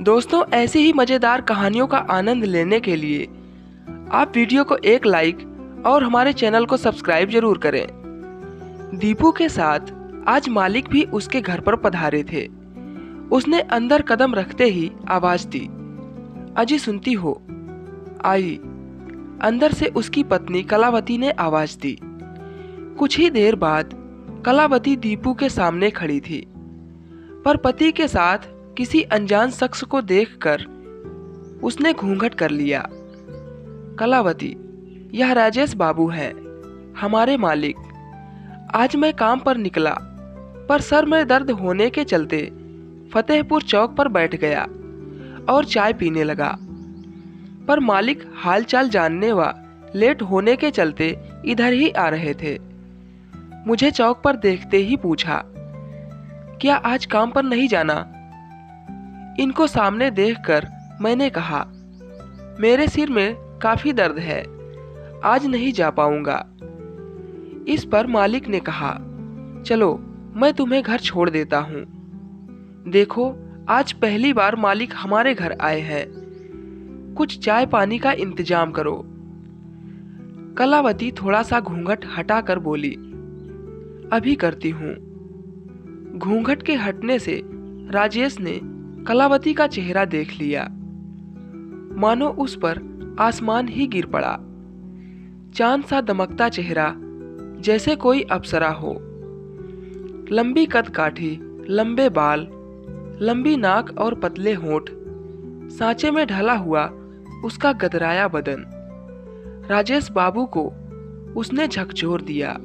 दोस्तों, ऐसी ही मज़ेदार कहानियों का आनंद लेने के लिए आप वीडियो को एक लाइक और हमारे चैनल को सब्सक्राइब जरूर करें। दीपू के साथ आज मालिक भी उसके घर पर पधारे थे। उसने अंदर कदम रखते ही आवाज दी, अजी सुनती हो? आई। अंदर से उसकी पत्नी कलावती ने आवाज दी। कुछ ही देर बाद कलावती दीपू के सामने खड़ी थी, पर पति के साथ किसी अनजान शख्स को देखकर उसने घूंघट कर लिया। कलावती, यह राजेश बाबू है, हमारे मालिक। आज मैं काम पर निकला, पर सर में दर्द होने के चलते फतेहपुर चौक पर बैठ गया और चाय पीने लगा। पर मालिक हालचाल जानने व लेट होने के चलते इधर ही आ रहे थे। मुझे चौक पर देखते ही पूछा, क्या आज काम पर नहीं जाना? इनको सामने देखकर मैंने कहा, मेरे सिर में काफी दर्द है, आज नहीं जा पाऊंगा। इस पर मालिक ने कहा, चलो मैं तुम्हें घर छोड़ देता हूँ। देखो, आज पहली बार मालिक हमारे घर आए हैं, कुछ चाय पानी का इंतजाम करो। कलावती थोड़ा सा घूंघट हटाकर बोली, अभी करती हूँ। घूंघट के हटने से राजेश ने कलावती का चेहरा देख लिया, मानो उस पर आसमान ही गिर पड़ा। चांद सा दमकता चेहरा, जैसे कोई अप्सरा हो। लंबी कदकाठी, लंबे बाल, लंबी नाक और पतले होंठ, सांचे में ढला हुआ उसका गदराया बदन। राजेश बाबू को उसने झकझोर दिया।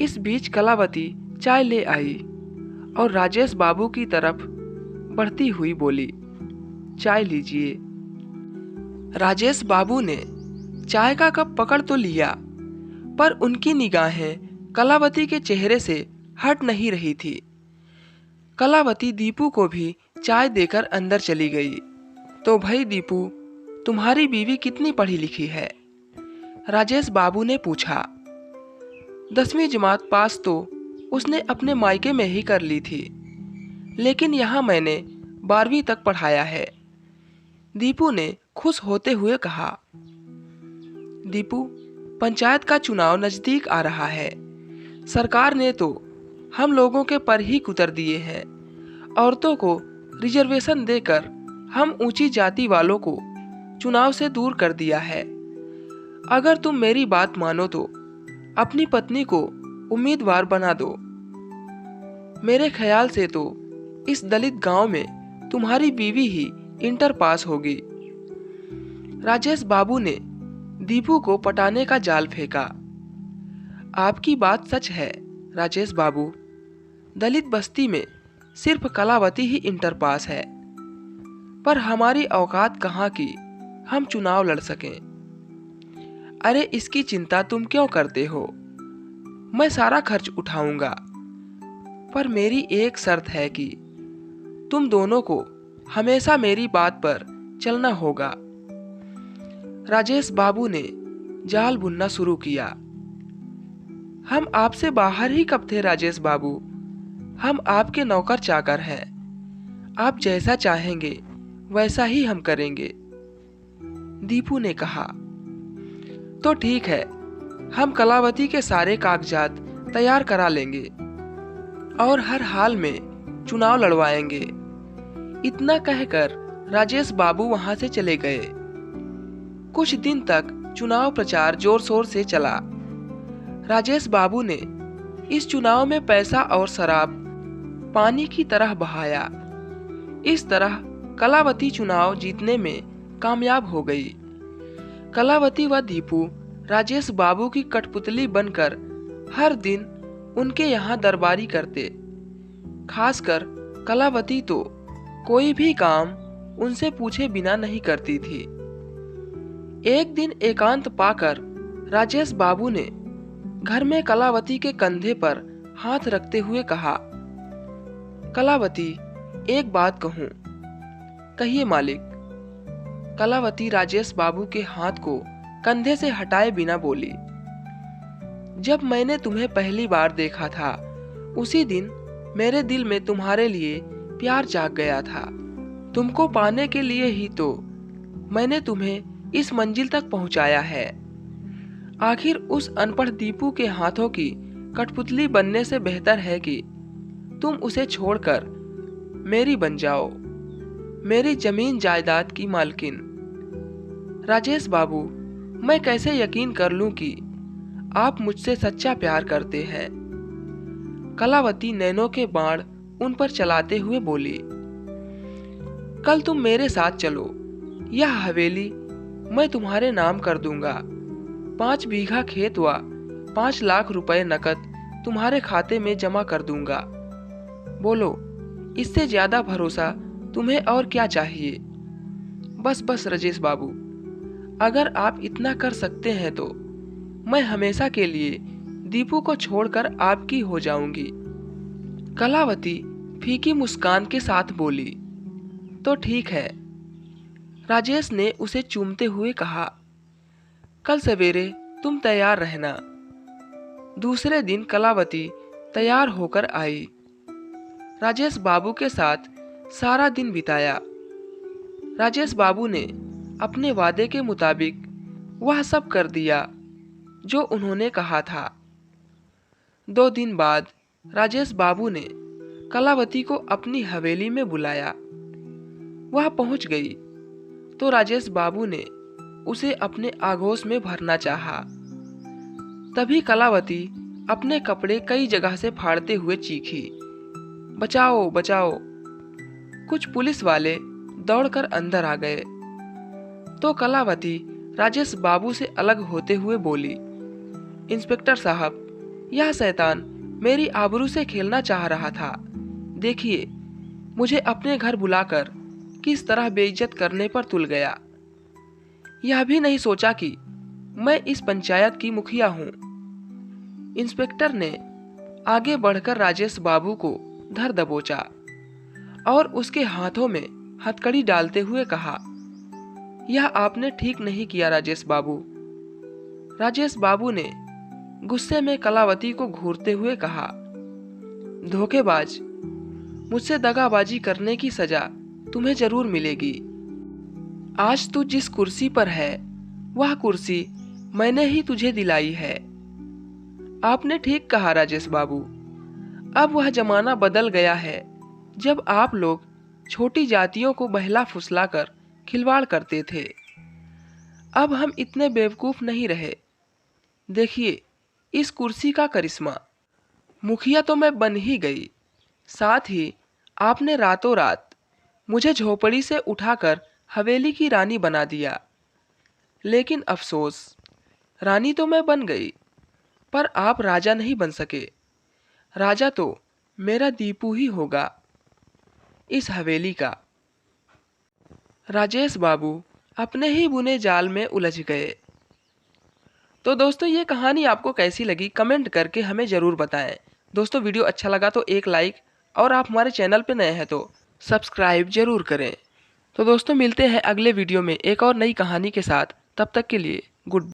इस बीच कलावती चाय ले आई और राजेश बाबू की तरफ बढ़ती हुई बोली, चाय लीजिए। राजेश बाबू ने चाय का कप पकड़ तो लिया, पर उनकी निगाहें कलावती के चेहरे से हट नहीं रही थी। कलावती दीपू को भी चाय देकर अंदर चली गई। तो भाई दीपू, तुम्हारी बीवी कितनी पढ़ी लिखी है? राजेश बाबू ने पूछा। 10वीं जमात पास तो उसने अपने मायके में ही कर ली थी, लेकिन यहाँ मैंने 12वीं तक पढ़ाया है, दीपू ने खुश होते हुए कहा। दीपू, पंचायत का चुनाव नजदीक आ रहा है। सरकार ने तो हम लोगों के पर ही कुतर दिए हैं। औरतों को रिजर्वेशन देकर हम ऊंची जाति वालों को चुनाव से दूर कर दिया है। अगर तुम मेरी बात मानो तो अपनी पत्नी को उम्मीदवार बना दो। मेरे ख्याल से तो इस दलित गांव में तुम्हारी बीवी ही इंटर पास होगी। राजेश बाबू ने दीपू को पटाने का जाल फेंका। आपकी बात सच है राजेश बाबू, दलित बस्ती में सिर्फ कलावती ही इंटर पास है, पर हमारी औकात कहाँ की हम चुनाव लड़ सकें। अरे इसकी चिंता तुम क्यों करते हो? मैं सारा खर्च उठाऊंगा, पर मेरी एक शर्त है कि तुम दोनों को हमेशा मेरी बात पर चलना होगा। राजेश बाबू ने जाल बुनना शुरू किया। हम आपसे बाहर ही कब थे राजेश बाबू? हम आपके नौकर चाकर हैं। आप जैसा चाहेंगे वैसा ही हम करेंगे, दीपू ने कहा। तो ठीक है, हम कलावती के सारे कागजात तैयार करा लेंगे और हर हाल में चुनाव लड़वाएंगे। इतना कहकर राजेश बाबू वहां से चले गए। कुछ दिन तक चुनाव प्रचार जोर शोर से चला। राजेश बाबू ने इस चुनाव में पैसा और शराब पानी की तरह बहाया। इस तरह कलावती चुनाव जीतने में कामयाब हो गई। कलावती व दीपू राजेश बाबू की कठपुतली बनकर हर दिन उनके यहाँ दरबारी करते। खासकर कलावती तो कोई भी काम उनसे पूछे बिना नहीं करती थी। एक दिन एकांत पाकर राजेश बाबू ने घर में कलावती के कंधे पर हाथ रखते हुए कहा, कलावती, एक बात कहूं। कहिए मालिक। कलावती राजेश बाबू के हाथ को कंधे से हटाए बिना बोली, जब मैंने तुम्हें पहली बार देखा था उसी दिन मेरे दिल में तुम्हारे लिए प्यार जाग गया था। तुमको पाने के लिए ही तो मैंने तुम्हें इस मंजिल तक पहुंचाया है। आखिर उस अनपढ़ दीपू के हाथों की कठपुतली बनने से बेहतर है कि तुम उसे छोड़कर मेरी बन जाओ, मेरी जमीन जायदाद की मालकिन। राजेश बाबू, मैं कैसे यकीन कर लूं कि आप मुझसे सच्चा प्यार करते हैं। कलावती नैनों के बाण उन पर चलाते हुए बोली, कल तुम मेरे साथ चलो, यह हवेली मैं तुम्हारे नाम कर दूंगा। 5 बीघा खेत व 5 लाख रुपए नकद तुम्हारे खाते में जमा कर दूंगा। बोलो, इससे ज्यादा भरोसा तुम्हें और क्या चाहिए। बस बस राजेश बाबू, अगर आप इतना कर सकते हैं तो मैं हमेशा के लिए दीपू को छोड़कर आपकी हो जाऊंगी। कलावती फीकी मुस्कान के साथ बोली, तो ठीक है। राजेश ने उसे चूमते हुए कहा, कल सवेरे तुम तैयार रहना। दूसरे दिन कलावती तैयार होकर आई। राजेश बाबू के साथ सारा दिन बिताया। राजेश बाबू ने अपने वादे के मुताबिक वह सब कर दिया जो उन्होंने कहा था। 2 दिन बाद राजेश बाबू ने कलावती को अपनी हवेली में बुलाया। वह पहुंच गई तो राजेश बाबू ने उसे अपने आगोश में भरना चाहा। तभी कलावती अपने कपड़े कई जगह से फाड़ते हुए चीखी, बचाओ बचाओ। कुछ पुलिस वाले दौड़कर अंदर आ गए तो कलावती राजेश बाबू से अलग होते हुए बोली, इंस्पेक्टर साहब, यह शैतान मेरी आबरू से खेलना चाह रहा था। देखिए, मुझे अपने घर बुलाकर किस तरह बेइज्जत करने पर तुल गया। यह भी नहीं सोचा कि मैं इस पंचायत की मुखिया हूं। इंस्पेक्टर ने आगे बढ़कर राजेश बाबू को धर दबोचा और उसके हाथों में हथकड़ी डालते हुए कहा, यह आपने ठीक नहीं किया राजेश बाबू। राजेश बाबू ने गुस्से में कलावती को घूरते हुए कहा, धोखेबाज, मुझसे दगाबाजी करने की सजा तुम्हें जरूर मिलेगी। आज तू जिस कुर्सी पर है वह कुर्सी मैंने ही तुझे दिलाई है। आपने ठीक कहा राजेश बाबू। अब वह जमाना बदल गया है जब आप लोग छोटी जातियों को बहला फुसला कर खिलवाड़ करते थे। अब हम इतने बेवकूफ नहीं रहे। देखिए इस कुर्सी का करिश्मा। मुखिया तो मैं बन ही गई, साथ ही आपने रातों रात मुझे झोपड़ी से उठाकर हवेली की रानी बना दिया। लेकिन अफसोस, रानी तो मैं बन गई, पर आप राजा नहीं बन सके। राजा तो मेरा दीपू ही होगा, इस हवेली का। राजेश बाबू अपने ही बुने जाल में उलझ गए। तो दोस्तों, ये कहानी आपको कैसी लगी कमेंट करके हमें ज़रूर बताएं। दोस्तों, वीडियो अच्छा लगा तो एक लाइक, और आप हमारे चैनल पर नए हैं तो सब्सक्राइब जरूर करें। तो दोस्तों, मिलते हैं अगले वीडियो में एक और नई कहानी के साथ। तब तक के लिए गुड।